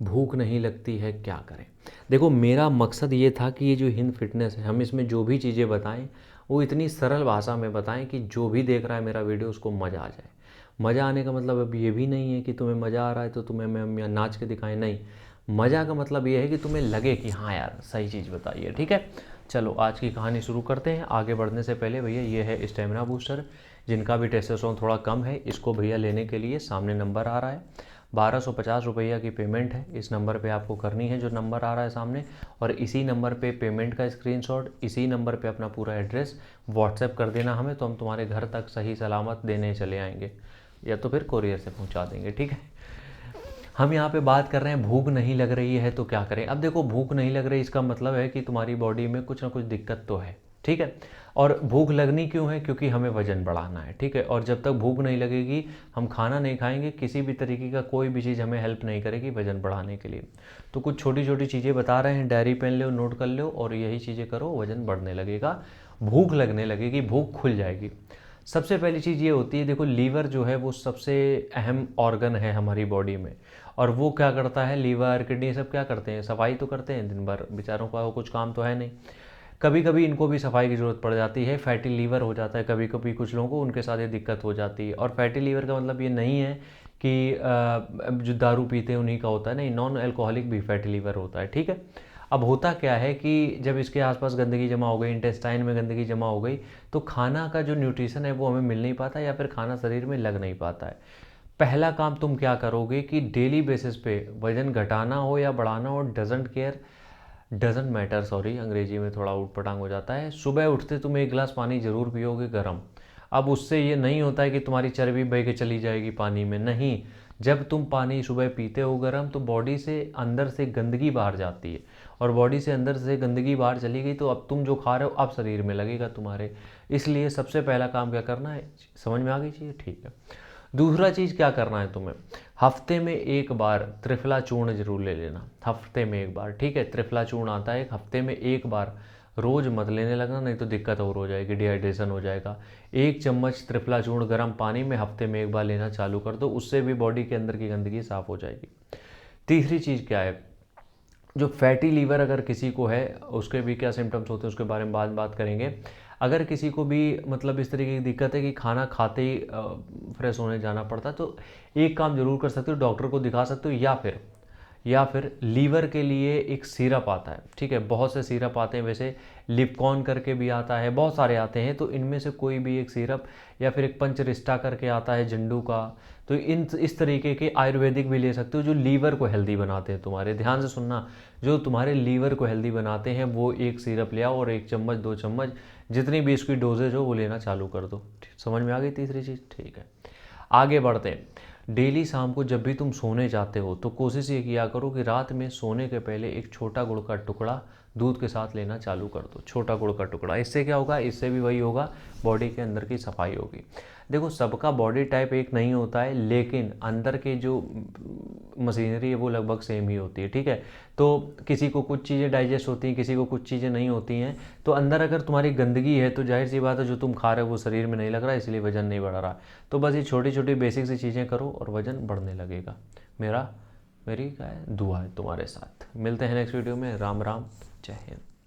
भूख नहीं लगती है, क्या करें। देखो मेरा मकसद ये था कि ये जो हिंद फिटनेस है, हम इसमें जो भी चीज़ें बताएं वो इतनी सरल भाषा में बताएं कि जो भी देख रहा है मेरा वीडियो उसको मज़ा आ जाए। मज़ा आने का मतलब अब ये भी नहीं है कि तुम्हें मज़ा आ रहा है तो तुम्हें मैं नाच के दिखाएं, नहीं। मज़ा का मतलब ये है कि तुम्हें लगे कि हाँ यार सही चीज़ बताई है, ठीक है। चलो आज की कहानी शुरू करते हैं। आगे बढ़ने से पहले भैया ये है स्टेमिना बूस्टर, जिनका भी टेस्टोस्टेरोन थोड़ा कम है, इसको भैया लेने के लिए सामने नंबर आ रहा है, 1250 रुपया की पेमेंट है। इस नंबर पे आपको करनी है जो नंबर आ रहा है सामने, और इसी नंबर पे पेमेंट का स्क्रीनशॉट, इसी नंबर पे अपना पूरा एड्रेस व्हाट्सएप कर देना हमें, तो हम तुम्हारे घर तक सही सलामत देने चले आएंगे, या तो फिर कोरियर से पहुंचा देंगे, ठीक है। हम यहाँ पे बात कर रहे हैं भूख नहीं लग रही है तो क्या करें। अब देखो भूख नहीं लग रही इसका मतलब है कि तुम्हारी बॉडी में कुछ ना कुछ दिक्कत तो है, ठीक है। और भूख लगनी क्यों है, क्योंकि हमें वजन बढ़ाना है, ठीक है। और जब तक भूख नहीं लगेगी हम खाना नहीं खाएंगे, किसी भी तरीके का कोई भी चीज़ हमें हेल्प नहीं करेगी वजन बढ़ाने के लिए। तो कुछ छोटी छोटी चीज़ें बता रहे हैं, डायरी पेन लो, नोट कर लो, और यही चीज़ें करो, वजन बढ़ने लगेगा, भूख लगने लगेगी, भूख खुल जाएगी। सबसे पहली चीज़ ये होती है, देखो लीवर जो है वो सबसे अहम ऑर्गन है हमारी बॉडी में, और वो क्या करता है, लीवर किडनी सब क्या करते हैं, सफाई तो करते हैं, दिन भर बेचारों का कुछ काम तो है नहीं, कभी कभी इनको भी सफाई की ज़रूरत पड़ जाती है, फैटी लीवर हो जाता है कभी कभी कुछ लोगों को, उनके साथ ये दिक्कत हो जाती है। और फैटी लीवर का मतलब ये नहीं है कि जो दारू पीते हैं उन्हीं का होता है, नहीं, नॉन अल्कोहलिक भी फैटी लीवर होता है, ठीक है। अब होता क्या है कि जब इसके आसपास गंदगी जमा हो गई, इंटेस्टाइन में गंदगी जमा हो गई, तो खाना का जो न्यूट्रिशन है वो हमें मिल नहीं पाता, या फिर खाना शरीर में लग नहीं पाता है। पहला काम तुम क्या करोगे कि डेली बेसिस पे वजन घटाना हो या बढ़ाना हो, doesn't care, doesn't matter, sorry अंग्रेजी में थोड़ा उठ पटांग हो जाता है, सुबह उठते तुम एक गिलास पानी ज़रूर पियोगे गर्म। अब उससे ये नहीं होता है कि तुम्हारी चर्बी बह के चली जाएगी पानी में, नहीं। जब तुम पानी सुबह पीते हो गर्म, तो बॉडी से अंदर से गंदगी बाहर जाती है, और बॉडी से अंदर से गंदगी बाहर चली गई तो अब तुम जो खा रहे हो अब शरीर में लगेगा तुम्हारे। इसलिए सबसे पहला काम क्या करना है, समझ में आ गई चीज़, ठीक है। दूसरा चीज़ क्या करना है तुम्हें, हफ्ते में एक बार त्रिफला चूर्ण जरूर ले लेना, हफ्ते में एक बार, ठीक है। त्रिफला चूर्ण आता है, हफ्ते में एक बार, रोज़ मत लेने लगना, नहीं तो दिक्कत और हो जाएगी, डिहाइड्रेशन हो जाएगा। 1 चम्मच त्रिफला चूर्ण गर्म पानी में हफ्ते में एक बार लेना चालू कर दो, उससे भी बॉडी के अंदर की गंदगी साफ़ हो जाएगी। तीसरी चीज़ क्या है, जो फैटी लीवर अगर किसी को है उसके भी क्या सिम्टम्स होते हैं उसके बारे में बाद बात करेंगे। अगर किसी को भी मतलब इस तरीके की दिक्कत है कि खाना खाते ही फ्रेश होने जाना पड़ता है, तो एक काम जरूर कर सकते हो, डॉक्टर को दिखा सकते हो, या फिर लीवर के लिए एक सिरप आता है, ठीक है। बहुत से सिरप आते हैं वैसे, लिपकॉन करके भी आता है, बहुत सारे आते हैं, तो इनमें से कोई भी एक सिरप, या फिर एक पंचरिष्टा करके आता है जंडू का, तो इन इस तरीके के आयुर्वेदिक भी ले सकते हो जो लीवर को हेल्दी बनाते हैं तुम्हारे, ध्यान से सुनना, जो तुम्हारे लीवर को हेल्दी बनाते हैं वो एक सिरप ले आओ, और 1 चम्मच 2 चम्मच जितनी भी इसकी डोजेज हो वो लेना चालू कर दो। समझ में आ गई तीसरी चीज़, ठीक है। आगे बढ़ते हैं। डेली शाम को जब भी तुम सोने जाते हो तो कोशिश ये किया करो कि रात में सोने के पहले एक छोटा गुड़ का टुकड़ा दूध के साथ लेना चालू कर दो, छोटा गुड़ का टुकड़ा। इससे क्या होगा, इससे भी वही होगा, बॉडी के अंदर की सफाई होगी। देखो सबका बॉडी टाइप एक नहीं होता है, लेकिन अंदर के जो मशीनरी है वो लगभग सेम ही होती है, ठीक है। तो किसी को कुछ चीज़ें डाइजेस्ट होती हैं, किसी को कुछ चीज़ें नहीं होती हैं, तो अंदर अगर तुम्हारी गंदगी है तो जाहिर सी बात है जो तुम खा रहे हो वो शरीर में नहीं लग रहा है, इसलिए वजन नहीं बढ़ रहा। तो बस ये छोटी छोटी बेसिक सी चीज़ें करो और वजन बढ़ने लगेगा। मेरी क्या है, दुआ है तुम्हारे साथ। मिलते हैं नेक्स्ट वीडियो में। राम राम, जय हिंद।